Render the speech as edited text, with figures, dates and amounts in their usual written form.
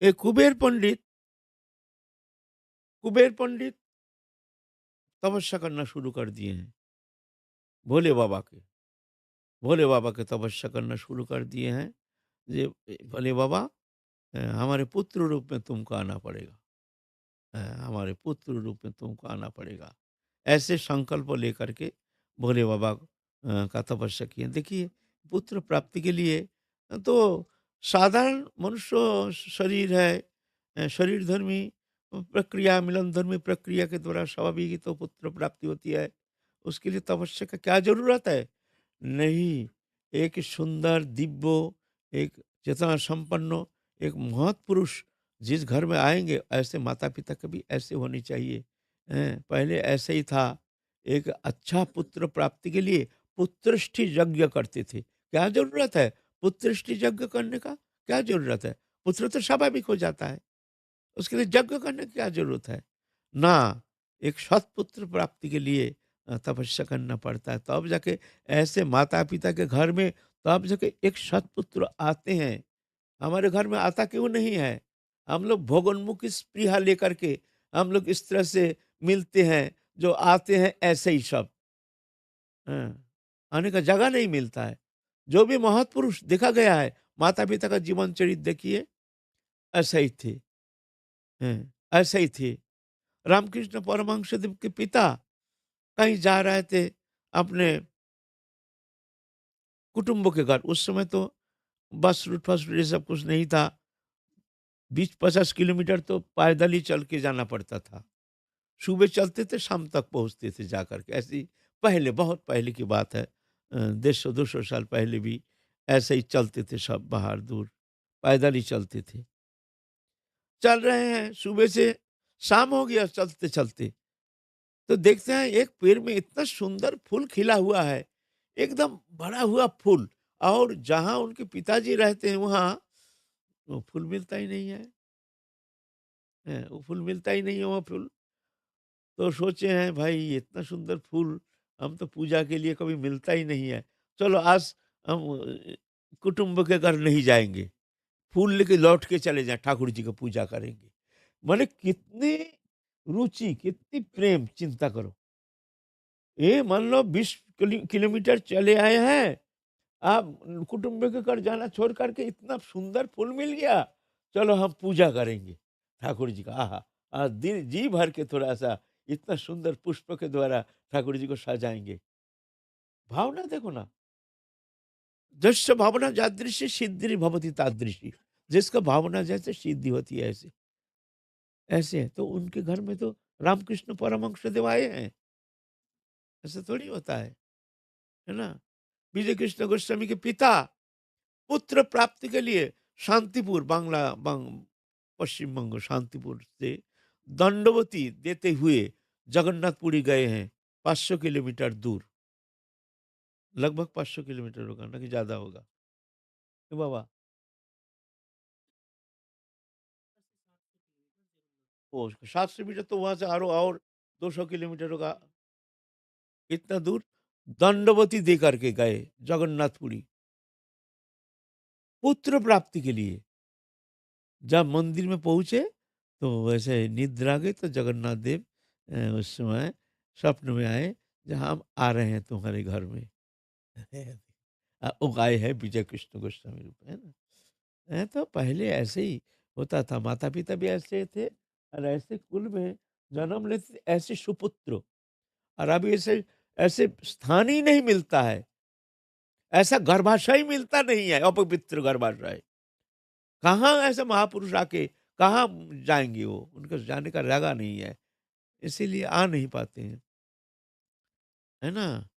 एक कुबेर पंडित तपस्या करना शुरू कर दिए हैं भोले बाबा के। भोले बाबा के तपस्या करना शुरू कर दिए हैं। ये भोले बाबा, हमारे पुत्र रूप में तुमको आना पड़ेगा। हमारे पुत्र रूप में तुमको आना पड़ेगा। ऐसे संकल्प लेकर के भोले बाबा का तपस्या किए। देखिए, पुत्र प्राप्ति के लिए तो साधारण मनुष्य शरीर है, शरीर धर्मी प्रक्रिया, मिलन धर्मी प्रक्रिया के द्वारा स्वाभाविक ही तो पुत्र प्राप्ति होती है। उसके लिए तपस्या का क्या ज़रूरत है? नहीं, एक सुंदर, दिव्य, एक चेतना संपन्न, एक महत्पुरुष जिस घर में आएँगे, ऐसे माता-पिता की भी ऐसे होनी चाहिए। पहले ऐसे ही था, एक अच्छा पुत्र प्राप्ति के लिए पुत्रष्टि यज्ञ करते थे। क्या ज़रूरत है पुत्रष्टि यज्ञ करने का? क्या ज़रूरत है? पुत्र तो स्वाभाविक हो जाता है, उसके लिए यज्ञ करने की क्या ज़रूरत है? ना, एक सत्पुत्र प्राप्ति के लिए तपस्या करना पड़ता है, तब जाके ऐसे माता-पिता के घर में तब जाके एक सत्पुत्र आते हैं। हमारे घर में आता क्यों नहीं है? हम लोग भोगोन्मुख स्पृहा लेकर के हम लोग इस तरह से मिलते हैं, जो आते हैं ऐसे ही सब। हाँ, आने का जगह नहीं मिलता है। जो भी महापुरुष देखा गया है, माता-पिता का जीवन चरित्र देखिए, ऐसे ही थे। ऐसे ही थे। रामकृष्ण परमहंस देव के पिता कहीं जा रहे थे अपने कुटुंबों के घर। उस समय तो बस रूट फस ये सब कुछ नहीं था। 20-50 किलोमीटर तो पैदल ही चल के जाना पड़ता था। सुबह चलते थे, शाम तक पहुँचते थे जाकर के। ऐसी पहले, बहुत पहले की बात है। 150-200 साल पहले भी ऐसे ही चलते थे सब बाहर दूर, पैदल ही चलते थे। चल रहे हैं, सुबह से शाम हो गया चलते-चलते। तो देखते हैं एक पेड़ में इतना सुंदर फूल खिला हुआ है, एकदम भरा हुआ फूल, और जहाँ उनके पिताजी रहते हैं वहाँ वो फूल मिलता ही नहीं है। वो फूल मिलता ही नहीं है वहाँ फूल। तो सोचे हैं भाई ये इतना सुंदर फूल हम तो पूजा के लिए कभी मिलता ही नहीं है। चलो आज हम कुटुंब के घर नहीं जाएँगे। फूल लेके लौट के चले जाएँ, ठाकुर जी की पूजा करेंगे। माने कितनी रुचि, कितनी प्रेम, चिंता करो। ये मान लो 20 किलोमीटर चले आए हैं, आप कुटुंब के घर जाना छोड़ कर के इतना सुंदर फूल मिल गया, चलो हम पूजा करेंगे ठाकुर जी का। आहा! आज दिल जी भर के थोड़ा-सा इतना सुंदर पुष्प के द्वारा ठाकुर जी को सजाएँगे। भावना देखो ना, जस्य भावना जादृशी सिद्धिर् भवति तादृशी। जिसका भावना जैसे सिद्धि होती है ऐसे। ऐसे है, तो उनके घर में तो रामकृष्ण परमहंस देव आए हैं, ऐसा थोड़ी होता है ना? विजय कृष्ण गोस्वामी के पिता पुत्र प्राप्ति के लिए शांतिपुर, पश्चिम बंग शांतिपुर से दंडवती देते हुए जगन्नाथपुरी गए हैं, 500 किलोमीटर दूर। लगभग 500 किलोमीटर होगा ना, कि ज्यादा होगा? ए बाबा, ओ 700 मीटर तो वहां से और 200 किलोमीटर होगा। इतना दूर दंडवती दे करके गए जगन्नाथपुरी, पुत्र प्राप्ति के लिए। जब मंदिर में पहुंचे तो वैसे निद्रा गई, तो जगन्नाथ देव उस समय स्वप्न में आए, जहाँ हम आ रहे हैं तुम्हारे घर में। वो गाय है विजय कृष्ण गोस्वामी रूप है ना। तो पहले ऐसे ही होता था, माता पिता भी ऐसे थे, और ऐसे कुल में जन्म लेते थे, ऐसे सुपुत्र। और अभी ऐसे ऐसे स्थान ही नहीं मिलता है, ऐसा गर्भाशय मिलता नहीं है, अपवित्र गर्भाशय। कहाँ ऐसे महापुरुष आके कहाँ जाएंगे वो, उनका जाने का जगह नहीं है, इसीलिए आ नहीं पाते हैं, है ना?